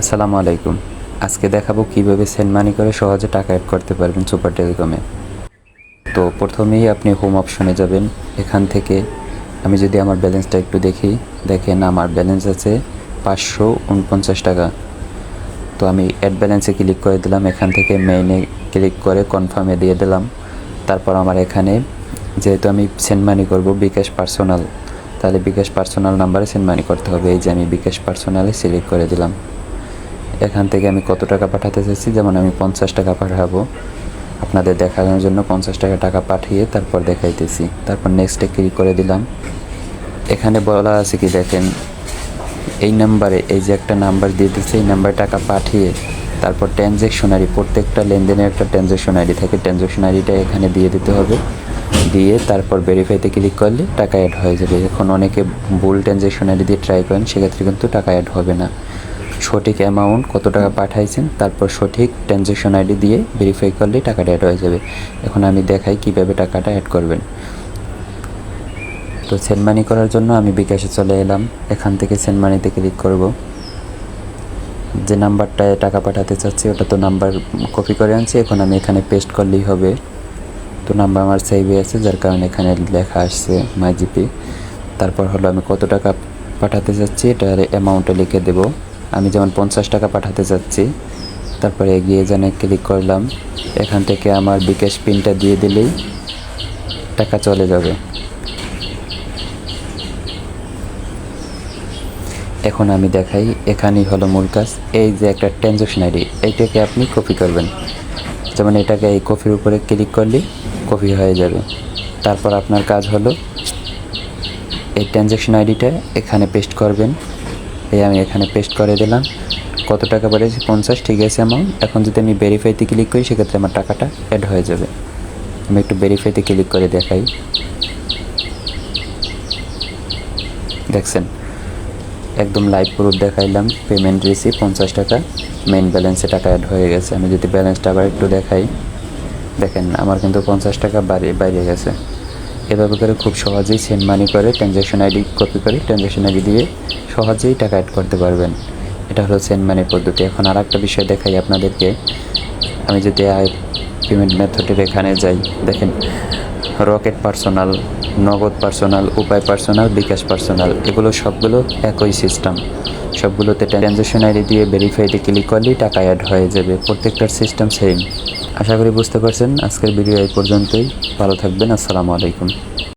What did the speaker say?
আসসালামু আলাইকুম। আজকে দেখাবো কিভাবে সেন্ড মানি করে সহজে টাকা অ্যাড করতে পারবেন সুপার টেলিকমে। তো প্রথমেই আপনি হোম অপশনে যাবেন। এখান থেকে আমি যদি আমার ব্যালেন্সটা একটু দেখি, দেখেন আমার ব্যালেন্স আছে 549 টাকা। তো আমি অ্যাড ব্যালেন্সে ক্লিক করে দিলাম। এখান থেকে মেইনে ক্লিক করে কনফার্মে দিয়ে দিলাম। তারপর আমার এখানে যেহেতু আমি সেন্ড মানি করবো বিকাশ পার্সোনাল, তাহলে বিকাশ পার্সোনাল নাম্বারে সেন্ড মানি করতে হবে। এই যে আমি বিকাশ পার্সোনালে সিলেক্ট করে দিলাম। এখান থেকে আমি কত টাকা পাঠাতে চাইছি, যেমন আমি 50 টাকা পাঠাবো। আপনাদের দেখানোর জন্য 50 টাকা পাঠিয়ে তারপর দেখাইতেছি। তারপর নেক্সটে ক্লিক করে দিলাম। এখানে বলা আছে কি দেখেন, এই নাম্বারে এই যে একটা নাম্বার দিয়ে দিচ্ছে, এই নাম্বারে টাকা পাঠিয়ে তারপর ট্রানজ্যাকশনারি, প্রত্যেকটা লেনদেনের একটা ট্রানজ্যাকশনারি থাকে, ট্রানজ্যাকশনারিটা এখানে দিয়ে দিতে হবে। দিয়ে তারপর ভেরিফাইতে ক্লিক করলে টাকা অ্যাড হয়ে যাবে। এখন অনেকে ভুল ট্রানজ্যাকশনারি দিয়ে ট্রাই করেন, সেক্ষেত্রে কিন্তু টাকা অ্যাড হবে না। সঠিক অ্যামাউন্ট কত টাকা পাঠাইছেন, তারপর সঠিক ট্রানজ্যাকশন আইডি দিয়ে ভেরিফাই করলেই টাকাটা অ্যাড হয়ে যাবে। এখন আমি দেখাই কিভাবে টাকাটা অ্যাড করবেন। তো সেন্ড মানি করার জন্য আমি বিকাশে চলে এলাম। এখান থেকে সেন্ড মানিতে ক্লিক করব। যে নাম্বারটায় টাকা পাঠাতে চাচ্ছি ওটা তো নাম্বার কপি করে আনছি, এখন আমি এখানে পেস্ট করলেই হবে। তো নাম্বার আমার সেভে আছে, যার কারণে এখানে লেখা আসছে মাই জিপি। তারপর হলো আমি কত টাকা পাঠাতে চাচ্ছি এটার অ্যামাউন্টটা লিখে দেব। আমি যেমন 50 টাকা পাঠাতে চাচ্ছি, তারপরে এগিয়ে জানে ক্লিক করলাম। এখান থেকে আমার বিকাশ পিনটা দিয়ে দিলেই টাকা চলে যাবে। এখন আমি দেখাই, এখানেই হলো মূল কাজ। এই যে একটা ট্রানজ্যাকশন আইডি, এইটাকে আপনি কপি করবেন। যেমন এটাকে এই কপির উপরে ক্লিক করলে কপি হয়ে যাবে। তারপর আপনার কাজ হলো এই ট্রানজ্যাকশন আইডিটা এখানে পেস্ট করবেন। এই আমি এখানে পেস্ট করে দিলাম। কত টাকা বাড়িয়েছি, 50, ঠিক আছে অ্যামাউন্ট। এখন যদি আমি ভেরিফাইতে ক্লিক করি, সেক্ষেত্রে আমার টাকাটা অ্যাড হয়ে যাবে। আমি একটু ভেরিফাইতে ক্লিক করে দেখাই। দেখছেন, একদম লাইভ প্রুফ দেখাইলাম। পেমেন্ট রিসিভ 50 টাকা, মেইন ব্যালেন্সে টাকা অ্যাড হয়ে গেছে। আমি যদি ব্যালেন্সটা আবার একটু দেখাই, দেখেন আমার কিন্তু 50 টাকা বাইরে গেছে। এভাবে করে খুব সহজেই সেন্ড মানি করে ট্রানজ্যাকশন আইডি কপি করে ট্রানজ্যাকশন আইডি দিয়ে সহজেই টাকা অ্যাড করতে পারবেন। এটা হলো সেন্ড মানির পদ্ধতি। এখন আর একটা বিষয় দেখাই আপনাদেরকে। আমি যদি পেমেন্ট মেথডের এখানে যাই, দেখেন রকেট পার্সোনাল, নগদ পার্সোনাল, উপায় পার্সোনাল, বিকাশ পার্সোনাল, এগুলো সবগুলো একই সিস্টেম। সবগুলোতে ট্রানজ্যাকশন আইডি দিয়ে ভেরিফাইতে ক্লিক করলেই টাকা অ্যাড হয়ে যাবে। প্রত্যেকটার সিস্টেম সেম। আশা করি বুঝতে পারছেন। আজকের ভিডিও এই পর্যন্তই। ভালো থাকবেন। আসসালামু আলাইকুম।